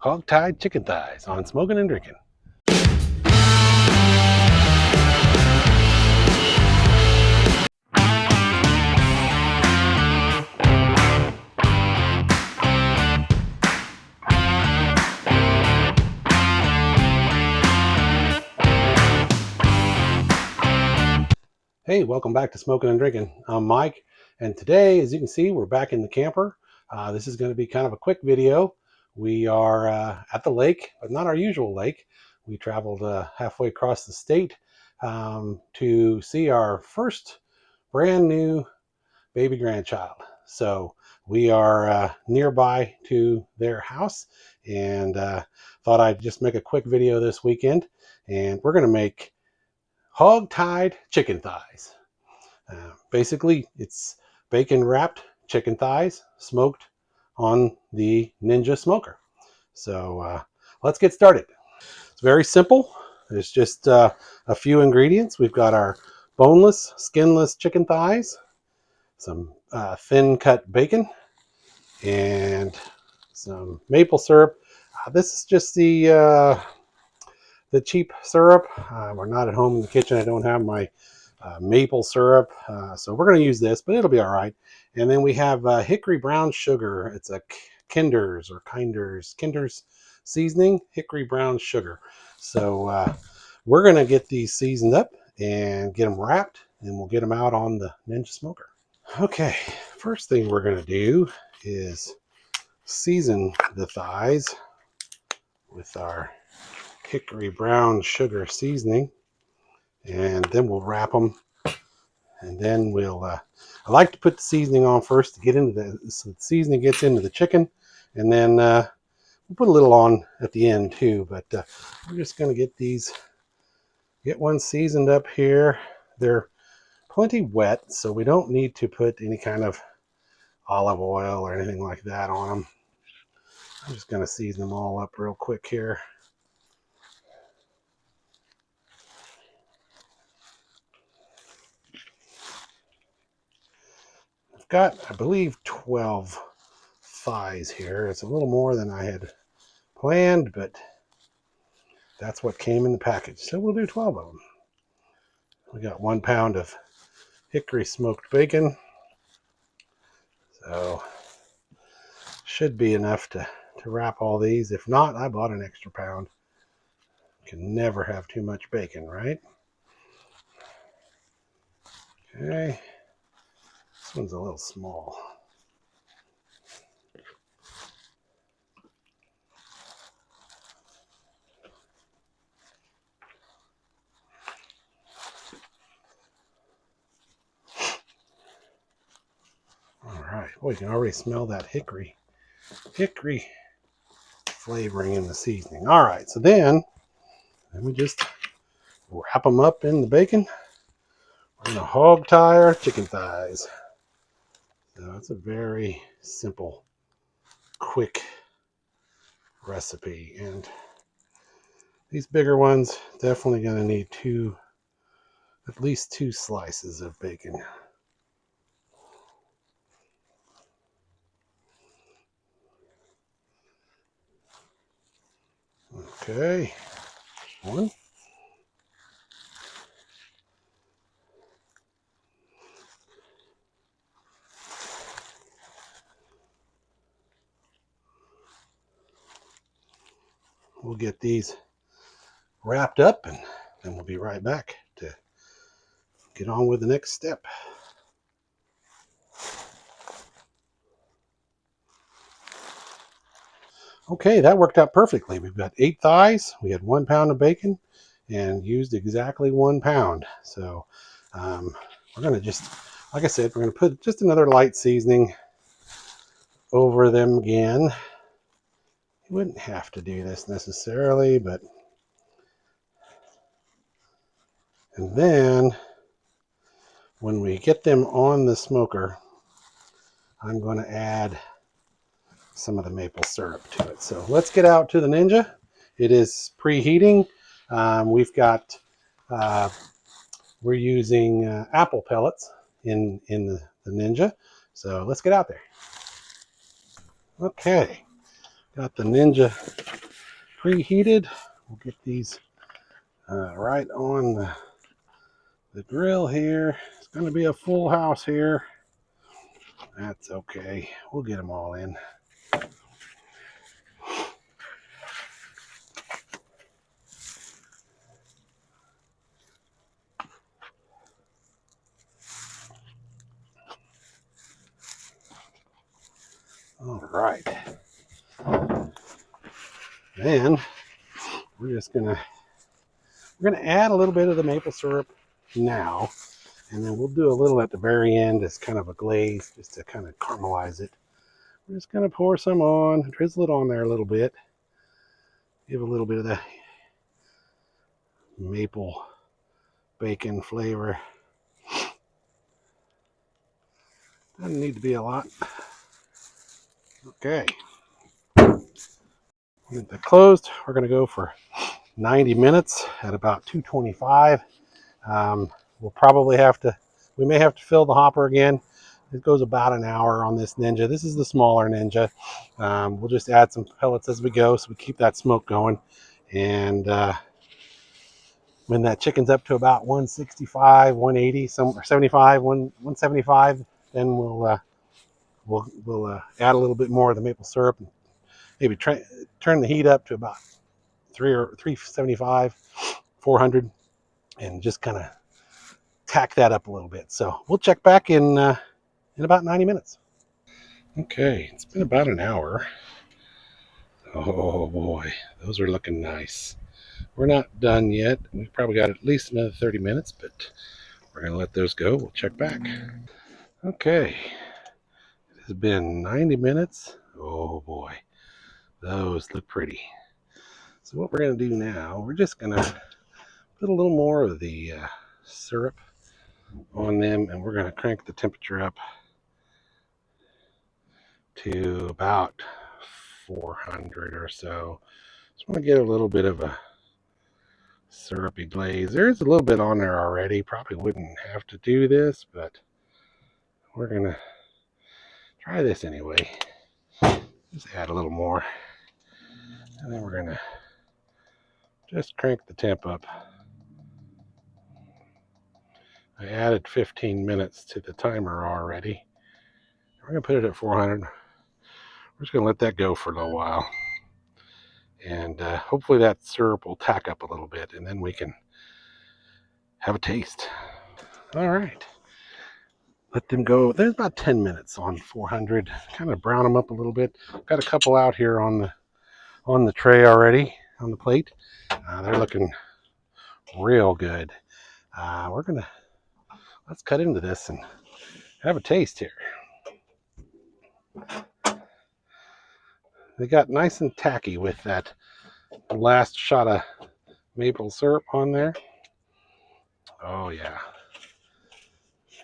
hog-tied chicken thighs on Smoking and Drinking. Hey, welcome back to Smoking and Drinking. I'm Mike, and today, as you can see, we're back in the camper. This is going to be kind of a quick video. We are at the lake, but not our usual lake. We traveled halfway across the state to see our first brand new baby grandchild. So we are nearby to their house, and thought I'd just make a quick video this weekend. And we're going to make hog-tied chicken thighs. Basically, it's bacon wrapped chicken thighs smoked on the Ninja smoker. So let's get started. It's very simple. There's just a few ingredients. We've got our boneless, skinless chicken thighs, some thin cut bacon, and some maple syrup. This is just the cheap syrup. We're not at home in the kitchen. I don't have my maple syrup, so we're going to use this, but it'll be all right. And then we have hickory brown sugar. It's a Kinder's seasoning, hickory brown sugar. So we're going to get these seasoned up and get them wrapped, and we'll get them out on the Ninja smoker. Okay, first thing we're going to do is season the thighs with our hickory brown sugar seasoning, and then we'll wrap them. And then we'll I like to put the seasoning on first to get into so the seasoning gets into the chicken, and then we'll put a little on at the end too. But we're just going to get one seasoned up here. They're plenty wet, so we don't need to put any kind of olive oil or anything like that on them. I'm just going to season them all up real quick here. I've got, I believe, 12 thighs here. It's a little more than I had planned, but that's what came in the package. So we'll do 12 of them. We got 1 pound of hickory smoked bacon. So should be enough to wrap all these. If not, I bought an extra pound. Can never have too much bacon, right? Okay. This one's a little small. All right. Boy, you can already smell that hickory flavoring in the seasoning. All right. So then we just wrap them up in the bacon. We're going to hog tie our chicken thighs. So it's a very simple, quick recipe. And these bigger ones, definitely going to need at least 2 slices of bacon. Okay, 1. We'll get these wrapped up, and then we'll be right back to get on with the next step. Okay, that worked out perfectly. We've got 8 thighs. We had 1 pound of bacon and used exactly 1 pound. So we're going to just, like I said, we're going to put just another light seasoning over them again. You wouldn't have to do this necessarily, but and then when we get them on the smoker, I'm going to add some of the maple syrup to it. So let's get out to the Ninja. It is preheating. We're using apple pellets in the Ninja. So let's get out there. Okay, got the Ninja preheated. We'll get these right on the grill here. It's going to be a full house here. That's okay. We'll get them all in. All right. Then we're gonna add a little bit of the maple syrup now, and then we'll do a little at the very end as kind of a glaze, just to kind of caramelize it. We're just gonna pour some on, drizzle it on there a little bit, give a little bit of the maple bacon flavor. Doesn't need to be a lot. Okay. Get that closed. We're gonna go for 90 minutes at about 225. We'll probably we may have to fill the hopper again. It goes about an hour on this Ninja. This is the smaller Ninja. We'll just add some pellets as we go so we keep that smoke going. And when that chicken's up to about 165, 180, or 75, 175, then we'll add a little bit more of the maple syrup. And maybe turn the heat up to about 375, 400, and just kind of tack that up a little bit. So we'll check back in about 90 minutes. Okay, it's been about an hour. Oh boy, those are looking nice. We're not done yet. We've probably got at least another 30 minutes, but we're going to let those go. We'll check back. Okay, it has been 90 minutes. Oh boy, those look pretty. So what we're going to do now, we're just going to put a little more of the syrup on them, and we're going to crank the temperature up to about 400 or so. Just want to get a little bit of a syrupy glaze. There's a little bit on there already. Probably wouldn't have to do this, but we're going to try this anyway. Just add a little more. And then we're going to just crank the temp up. I added 15 minutes to the timer already. We're going to put it at 400. We're just going to let that go for a little while. And hopefully that syrup will tack up a little bit, and then we can have a taste. All right. Let them go. There's about 10 minutes on 400. Kind of brown them up a little bit. Got a couple out here on the tray already, on the plate. They're looking real good. Let's cut into this and have a taste here. They got nice and tacky with that last shot of maple syrup on there. Oh yeah.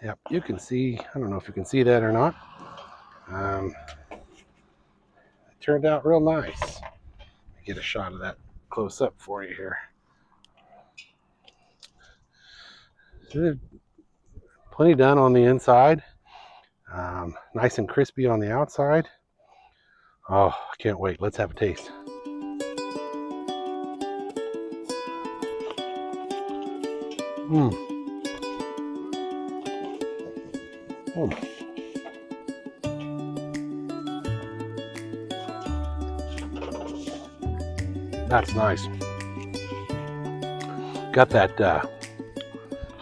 Yep, you can see, I don't know if you can see that or not. It turned out real nice. Let me get a shot of that close up for you here. Plenty done on the inside. Nice and crispy on the outside. Oh, I can't wait. Let's have a taste. That's nice. Got that,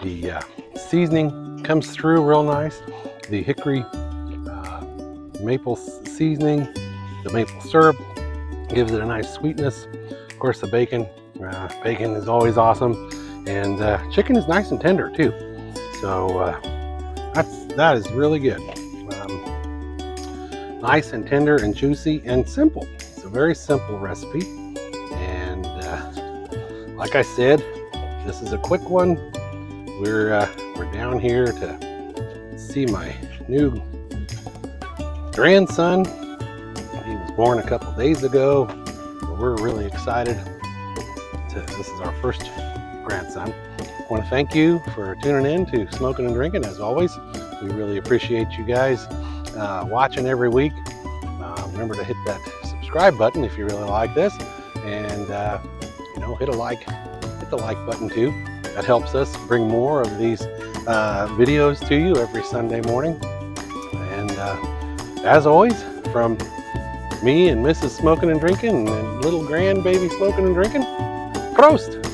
the seasoning comes through real nice. The hickory maple seasoning, the maple syrup gives it a nice sweetness. Of course, the bacon. Bacon is always awesome. And chicken is nice and tender too. So that is really good. Nice and tender and juicy and simple. It's a very simple recipe. And like I said, this is a quick one. We're down here to see my new grandson. He was born a couple days ago. So we're really excited. This is our first grandson. I want to thank you for tuning in to Smokin' and Drinkin'. As always, we really appreciate you guys watching every week. Remember to hit that subscribe button if you really like this, and you know, hit the like button too. That helps us bring more of these videos to you every Sunday morning. And as always, from me and Mrs. Smokin' and Drinkin' and little grandbaby Smokin' and Drinkin', Prost!